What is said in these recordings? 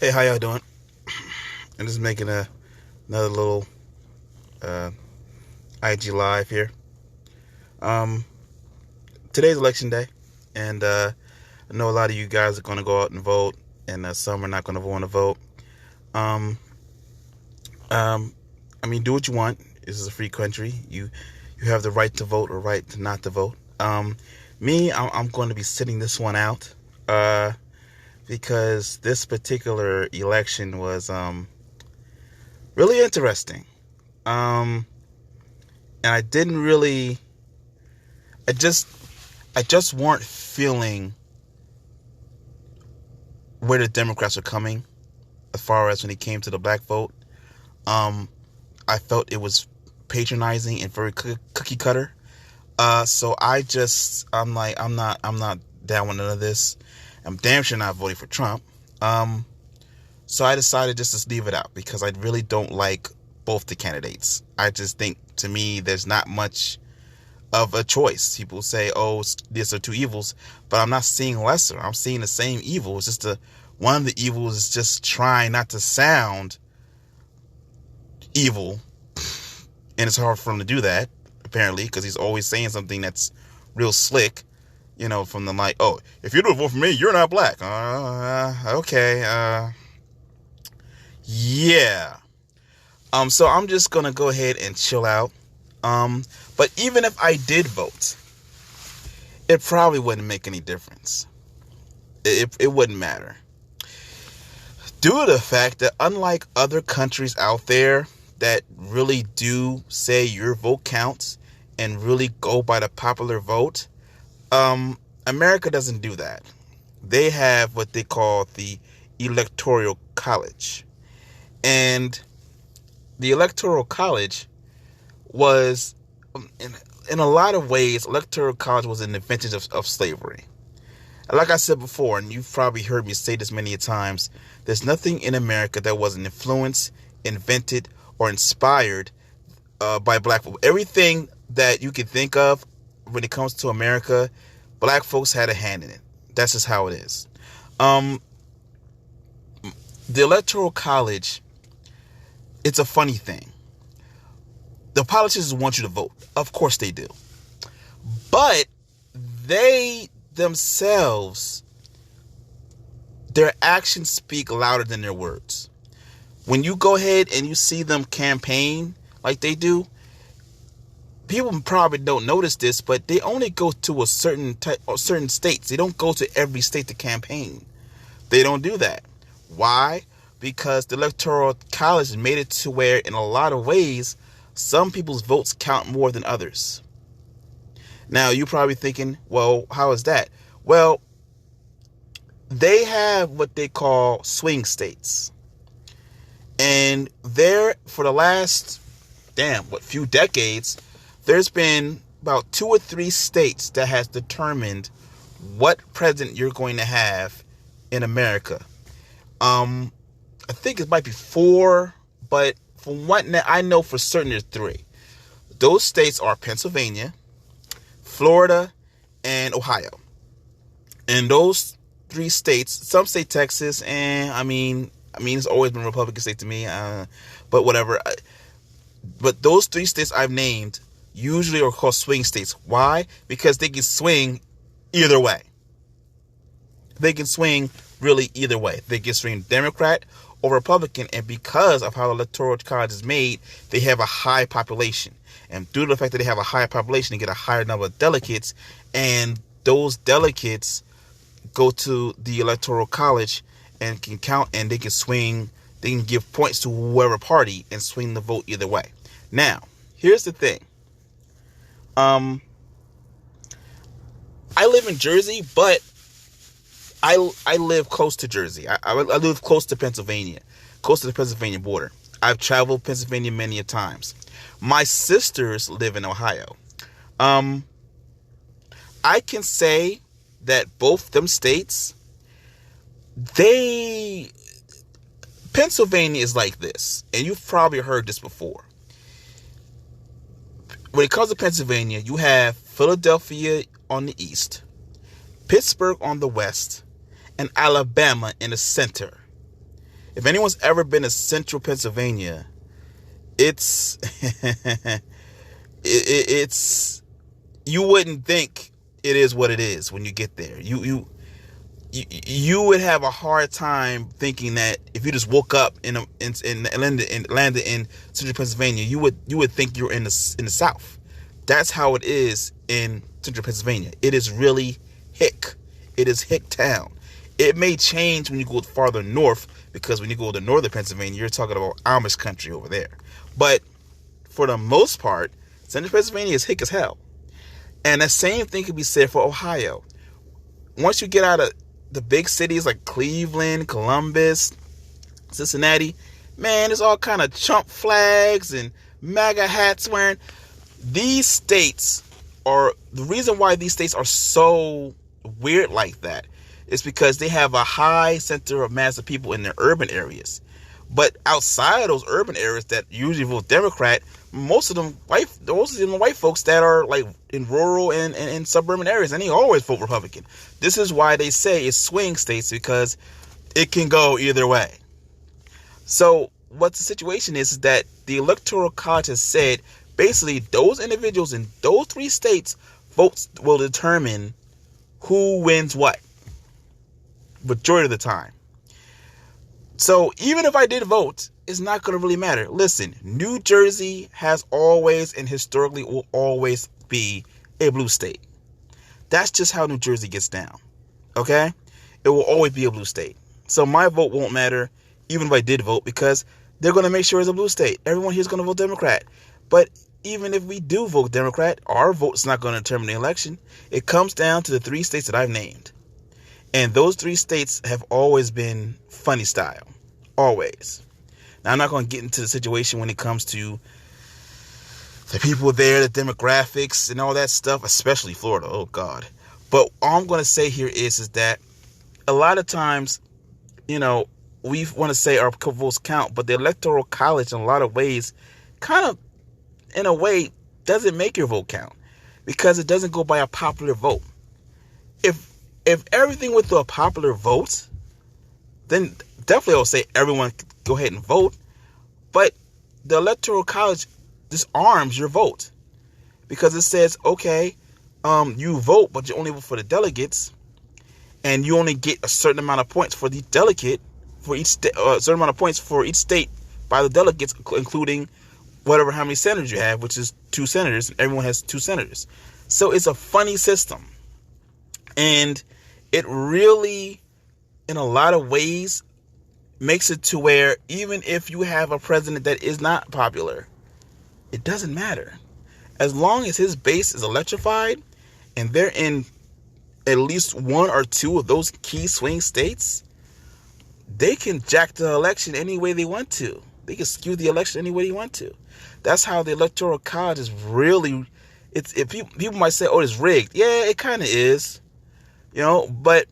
Hey, how y'all doing? I'm just making another little uh, IG live here. Um, Today's election day, and I know a lot of you guys are going to go out and vote, and some are not going to want to vote. Um, um, I mean, do what you want. This is a free country. You have the right to vote or right to not to vote. I'm going to be sitting this one out because this particular election was really interesting. Um, and I didn't really, I just, I just weren't feeling where the Democrats were coming as far as when it came to the black vote. Um, I felt it was patronizing and very cookie cutter. I'm like, I'm not down with none of this. I'm damn sure not voting for Trump. Um, so I decided just to leave it out because I really don't like both the candidates. I just think, to me, there's not much of a choice. People say, "Oh, these are two evils," but I'm not seeing lesser. I'm seeing the same evil. It's just one of the evils is just trying not to sound evil, and it's hard for him to do that apparently because he's always saying something that's real slick. From the like, "Oh, if you don't vote for me, you're not black." Okay. Yeah. So I'm just gonna go ahead and chill out. But even if I did vote, it probably wouldn't make any difference. It wouldn't matter. Due to the fact that unlike other countries out there that really do say your vote counts and really go by the popular vote, America doesn't do that. They have what they call the electoral college. And the electoral college was, in a lot of ways, electoral college was an invention of slavery. Like I said before, and you've probably heard me say this many times, there's nothing in America that wasn't influenced, invented, or inspired by black folk. Everything that you can think of when it comes to America, black folks had a hand in it. That's just how it is. The Electoral College, it's a funny thing. The politicians want you to vote. Of course they do. But they themselves, their actions speak louder than their words. When you go ahead and you see them campaign like they do, people probably don't notice this, but they only go to a certain states. They don't go to every state to campaign. They don't do that. Why? Because the Electoral College made it to where, in a lot of ways, some people's votes count more than others. Now, you're probably thinking, well, how is that? Well, they have what they call swing states. And there, for the last, few decades, there's been about 2 or 3 states that has determined what president you're going to have in America. I think it might be 4, but from what I know for certain, there's 3. Those states are Pennsylvania, Florida, and Ohio. And those 3 states, some say Texas, and I mean, it's always been a Republican state to me, but whatever. But those 3 states I've named usually are called swing states. Why? Because they can swing either way. They can swing really either way. They can swing Democrat or Republican, and because of how the Electoral College is made, they have a high population. And due to the fact that they have a higher population, they get a higher number of delegates, and those delegates go to the Electoral College and can count, and they can swing, they can give points to whoever party and swing the vote either way. Now, here's the thing. I live in Jersey, but I live close to Jersey. I live close to Pennsylvania, close to the Pennsylvania border. I've traveled Pennsylvania many a times. My sisters live in Ohio. I can say that both them states, Pennsylvania is like this, and you've probably heard this before. When it comes to Pennsylvania, you have Philadelphia on the east, Pittsburgh on the west, and Alabama in the center. If anyone's ever been to central Pennsylvania, it's it's you wouldn't think it is what it is when you get there. You would have a hard time thinking that if you just woke up in landed in central Pennsylvania, you would think you're in the South. That's how it is in central Pennsylvania. It is really hick. It is hick town. It may change when you go farther north, because when you go to northern Pennsylvania, you're talking about Amish country over there. But for the most part, central Pennsylvania is hick as hell. And the same thing could be said for Ohio. Once you get out of the big cities like Cleveland, Columbus, Cincinnati, man, there's all kind of Trump flags and MAGA hats wearing. These states are, the reason why these states are so weird like that is because they have a high center of mass of people in their urban areas. But outside of those urban areas that usually vote Democrat, most of them white folks that are like in rural and suburban areas, and they always vote Republican. This is why they say it's swing states, because it can go either way. So what the situation is that the Electoral College has said basically those individuals in those 3 states, votes will determine who wins what majority of the time. So even if I did vote, it's not going to really matter. Listen, New Jersey has always and historically will always be a blue state. That's just how New Jersey gets down. Okay? It will always be a blue state. So my vote won't matter even if I did vote, because they're going to make sure it's a blue state. Everyone here is going to vote Democrat. But even if we do vote Democrat, our vote's not going to determine the election. It comes down to the 3 states that I've named. And those 3 states have always been funny style. Always. Now, I'm not going to get into the situation when it comes to the people there, the demographics, and all that stuff, especially Florida. Oh, God. But all I'm going to say here is that a lot of times, we want to say our votes count, but the Electoral College, in a lot of ways, kind of, in a way, doesn't make your vote count, because it doesn't go by a popular vote. If everything went through a popular vote, then definitely I'll say everyone go ahead and vote. But the Electoral College disarms your vote, because it says, okay, you vote, but you only vote for the delegates, and you only get a certain amount of points for the delegate for each a certain amount of points for each state by the delegates, including how many senators you have, which is 2 senators. And everyone has 2 senators. So it's a funny system. And it really, in a lot of ways, makes it to where even if you have a president that is not popular, it doesn't matter. As long as his base is electrified and they're in at least 1 or 2 of those key swing states, they can jack the election any way they want to. They can skew the election any way they want to. That's how the Electoral College is really... people might say, oh, it's rigged. Yeah, it kind of is. But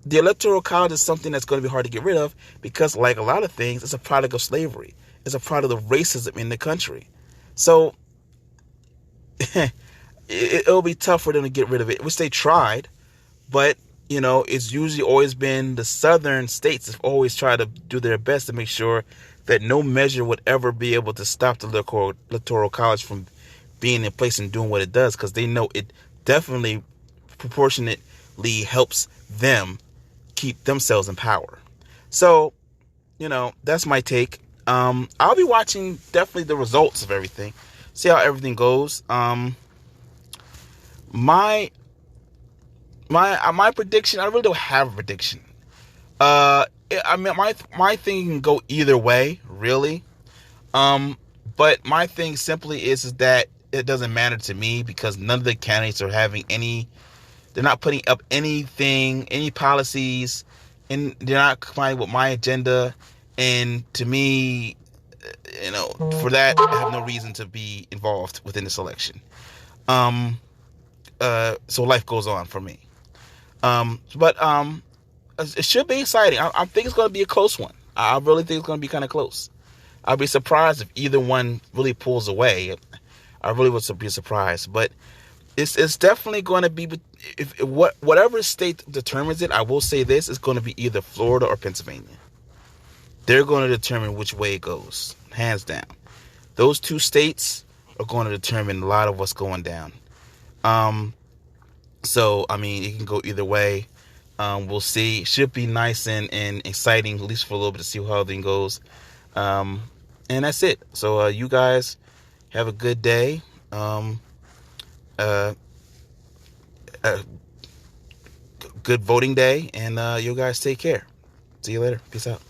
the Electoral College is something that's going to be hard to get rid of, because, like a lot of things, it's a product of slavery. It's a product of racism in the country. So it'll be tough for them to get rid of it, which they tried. But, it's usually always been the southern states have always tried to do their best to make sure that no measure would ever be able to stop the Electoral College from being in place and doing what it does, because they know it definitely proportionately helps them keep themselves in power. So, that's my take. I'll be watching definitely the results of everything, see how everything goes. My prediction, I really don't have a prediction. My thing can go either way, really. But my thing simply is that it doesn't matter to me, because none of the candidates are having they're not putting up anything, any policies, and they're not complying with my agenda. And to me, for that, I have no reason to be involved within this election. So life goes on for me. But it should be exciting. I think it's going to be a close one. I really think it's going to be kind of close. I'll be surprised if either one really pulls away. I really would be surprised. But it's definitely going to be, whatever state determines it, I will say this, it's going to be either Florida or Pennsylvania. they're going to determine which way it goes, hands down. Those two states are going to determine a lot of what's going down. So, I mean, it can go either way. We'll see. It should be nice and exciting, at least for a little bit, to see how everything goes. And that's it. So, you guys have a good day. Good voting day. And you guys take care. See you later. Peace out.